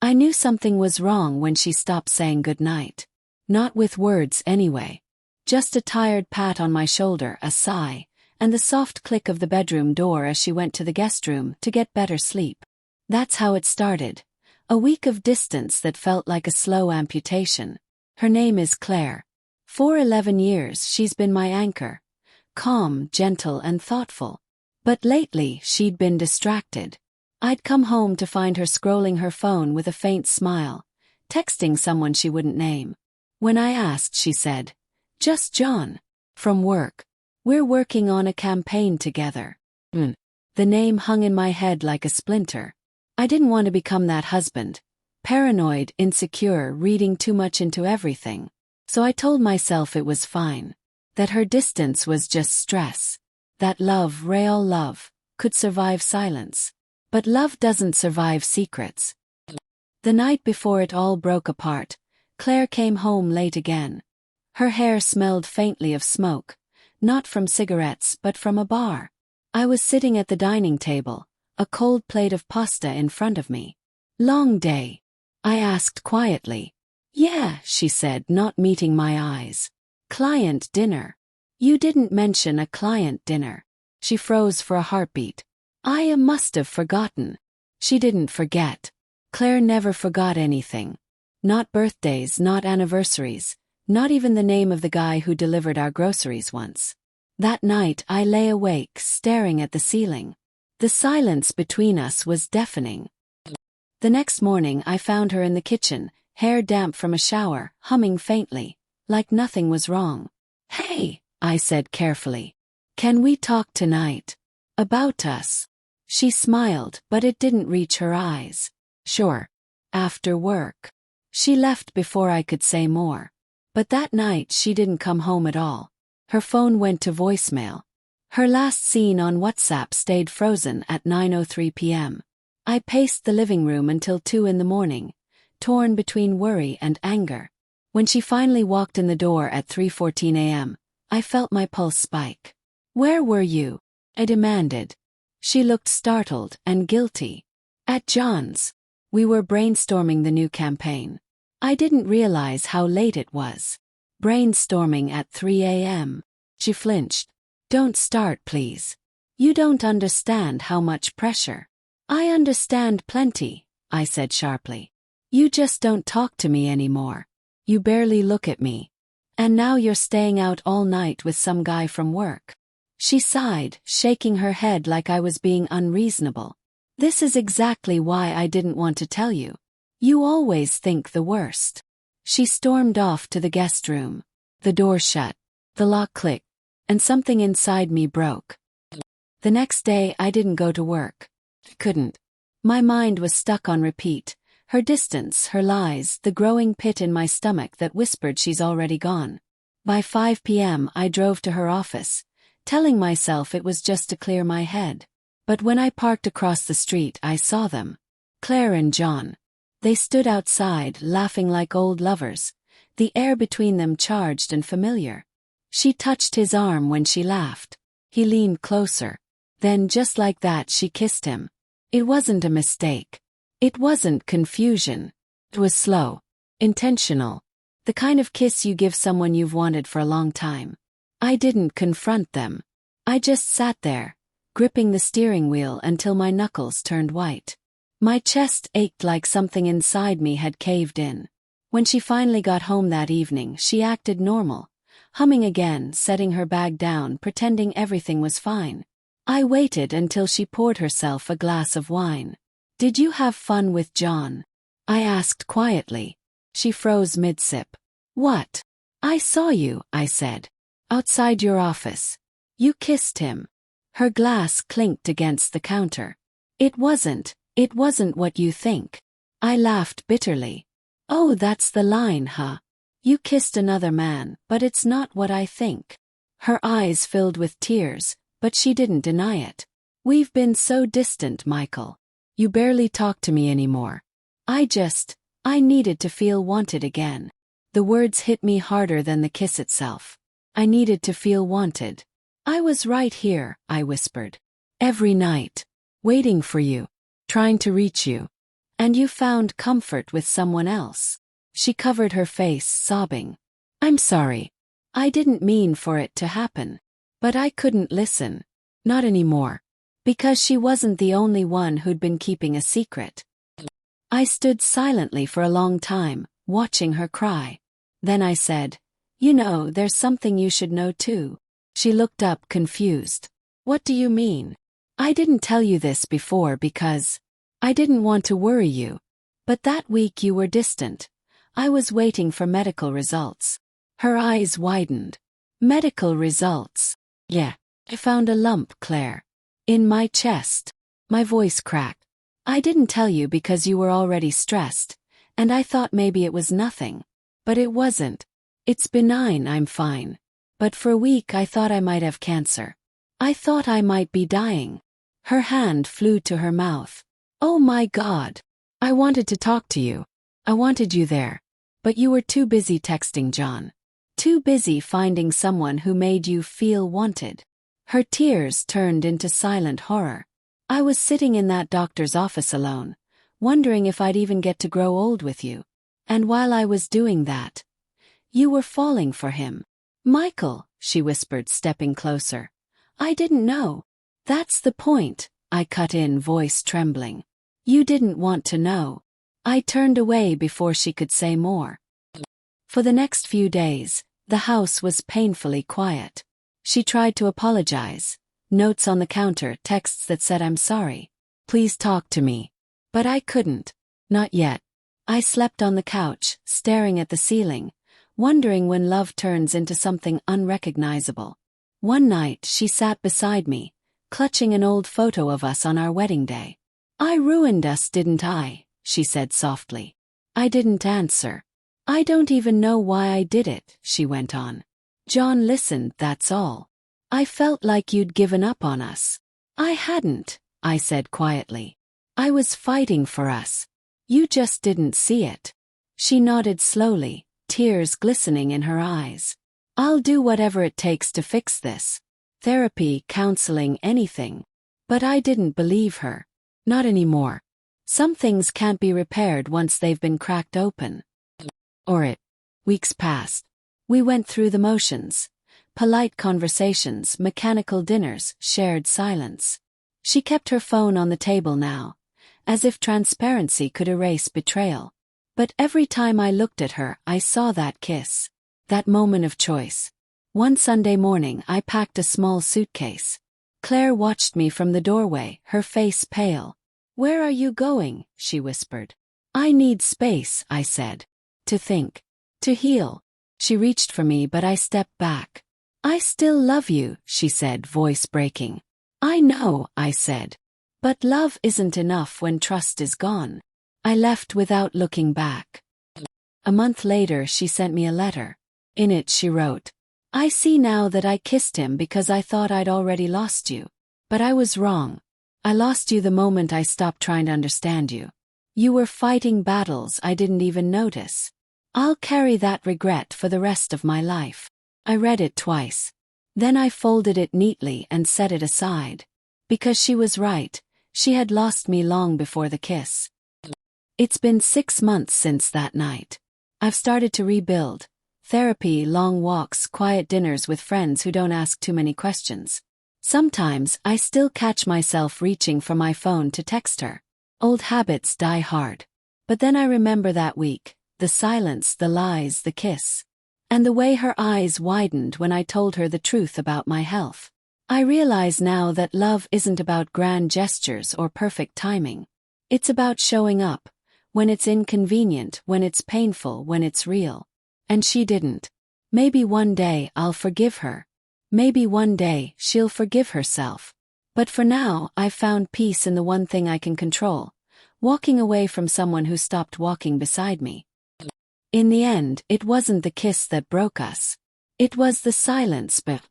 I knew something was wrong when she stopped saying goodnight. Not with words anyway. Just a tired pat on my shoulder, a sigh, and the soft click of the bedroom door as she went to the guest room to get better sleep. That's how it started. A week of distance that felt like a slow amputation. Her name is Claire. For 11 years she's been my anchor. Calm, gentle and thoughtful. But lately she'd been distracted. I'd come home to find her scrolling her phone with a faint smile, texting someone she wouldn't name. When I asked, she said, "Just John. From work. We're working on a campaign together." The name hung in my head like a splinter. I didn't want to become that husband. Paranoid, insecure, reading too much into everything. So I told myself it was fine. That her distance was just stress. That love, real love, could survive silence. But love doesn't survive secrets. The night before it all broke apart, Claire came home late again. Her hair smelled faintly of smoke, not from cigarettes but from a bar. I was sitting at the dining table, a cold plate of pasta in front of me. "Long day?" I asked quietly. "Yeah," she said, not meeting my eyes. "Client dinner." "You didn't mention a client dinner." She froze for a heartbeat. I must have forgotten. She didn't forget. Claire never forgot anything. Not birthdays, not anniversaries, not even the name of the guy who delivered our groceries once. That night I lay awake, staring at the ceiling. The silence between us was deafening. The next morning I found her in the kitchen, hair damp from a shower, humming faintly, like nothing was wrong. "Hey," I said carefully. "Can we talk tonight? About us?" She smiled, but it didn't reach her eyes. "Sure. After work." She left before I could say more. But that night she didn't come home at all. Her phone went to voicemail. Her last scene on WhatsApp stayed frozen at 9:03 p.m. I paced the living room until 2 in the morning, torn between worry and anger. When she finally walked in the door at 3:14 a.m., I felt my pulse spike. "Where were you?" I demanded. She looked startled and guilty. "At John's. We were brainstorming the new campaign." I didn't realize how late it was. Brainstorming at 3 a.m. She flinched. "Don't start, please. You don't understand how much pressure." "I understand plenty," I said sharply. "You just don't talk to me anymore. You barely look at me. And now you're staying out all night with some guy from work." She sighed, shaking her head like I was being unreasonable. "This is exactly why I didn't want to tell you. You always think the worst." She stormed off to the guest room. The door shut. The lock clicked. And something inside me broke. The next day I didn't go to work. Couldn't. My mind was stuck on repeat. Her distance, her lies, the growing pit in my stomach that whispered she's already gone. By 5 p.m. I drove to her office, telling myself it was just to clear my head. But when I parked across the street I saw them. Claire and John. They stood outside, laughing like old lovers, the air between them charged and familiar. She touched his arm when she laughed. He leaned closer. Then just like that she kissed him. It wasn't a mistake. It wasn't confusion. It was slow. Intentional. The kind of kiss you give someone you've wanted for a long time. I didn't confront them. I just sat there, gripping the steering wheel until my knuckles turned white. My chest ached like something inside me had caved in. When she finally got home that evening, she acted normal. Humming again, setting her bag down, pretending everything was fine. I waited until she poured herself a glass of wine. "Did you have fun with John?" I asked quietly. She froze mid-sip. "What?" "I saw you," I said. "Outside your office. You kissed him." Her glass clinked against the counter. It wasn't what you think." I laughed bitterly. "Oh, that's the line, huh? You kissed another man, but it's not what I think." Her eyes filled with tears, but she didn't deny it. "We've been so distant, Michael. You barely talk to me anymore. I needed to feel wanted again." The words hit me harder than the kiss itself. I needed to feel wanted. "I was right here," I whispered. "Every night. Waiting for you. Trying to reach you. And you found comfort with someone else. She covered her face, sobbing. I'm sorry. I didn't mean for it to happen. But I couldn't listen. Not anymore. Because she wasn't the only one who'd been keeping a secret. I stood silently for a long time, watching her cry. Then I said, you know, there's something you should know too. She looked up, confused. What do you mean? I didn't tell you this before because I didn't want to worry you. But that week you were distant. I was waiting for medical results. Her eyes widened. Medical results? Yeah. I found a lump, Claire. In my chest. My voice cracked. I didn't tell you because you were already stressed, and I thought maybe it was nothing. But it wasn't. It's benign, I'm fine. But for a week I thought I might have cancer. I thought I might be dying. Her hand flew to her mouth. Oh my God. I wanted to talk to you. I wanted you there. But you were too busy texting John. Too busy finding someone who made you feel wanted. Her tears turned into silent horror. I was sitting in that doctor's office alone, wondering if I'd even get to grow old with you. And while I was doing that, you were falling for him. Michael, she whispered, stepping closer. I didn't know. That's the point, I cut in, voice trembling. You didn't want to know. I turned away before she could say more. For the next few days, the house was painfully quiet. She tried to apologize. Notes on the counter, texts that said I'm sorry. Please talk to me. But I couldn't. Not yet. I slept on the couch, staring at the ceiling, wondering when love turns into something unrecognizable. One night she sat beside me, clutching an old photo of us on our wedding day. I ruined us, didn't I? She said softly. I didn't answer. I don't even know why I did it, she went on. John listened, that's all. I felt like you'd given up on us. I hadn't, I said quietly. I was fighting for us. You just didn't see it. She nodded slowly, tears glistening in her eyes. I'll do whatever it takes to fix this. Therapy, counseling, anything. But I didn't believe her. Not anymore. Some things can't be repaired once they've been cracked open. Or it. Weeks passed. We went through the motions. Polite conversations, mechanical dinners, shared silence. She kept her phone on the table now, as if transparency could erase betrayal. But every time I looked at her, I saw that kiss. That moment of choice. One Sunday morning I packed a small suitcase. Claire watched me from the doorway, her face pale. Where are you going? She whispered. I need space, I said. To think. To heal. She reached for me, but I stepped back. I still love you, she said, voice breaking. I know, I said. But love isn't enough when trust is gone. I left without looking back. A month later she sent me a letter. In it she wrote, I see now that I kissed him because I thought I'd already lost you. But I was wrong. I lost you the moment I stopped trying to understand you. You were fighting battles I didn't even notice. I'll carry that regret for the rest of my life. I read it twice. Then I folded it neatly and set it aside. Because she was right, she had lost me long before the kiss. It's been 6 months since that night. I've started to rebuild. Therapy, long walks, quiet dinners with friends who don't ask too many questions. Sometimes I still catch myself reaching for my phone to text her. Old habits die hard. But then I remember that week. The silence, the lies, the kiss. And the way her eyes widened when I told her the truth about my health. I realize now that love isn't about grand gestures or perfect timing. It's about showing up. When it's inconvenient, when it's painful, when it's real. And she didn't. Maybe one day I'll forgive her. Maybe one day she'll forgive herself. But for now, I've found peace in the one thing I can control. Walking away from someone who stopped walking beside me. In the end, it wasn't the kiss that broke us. It was the silence, but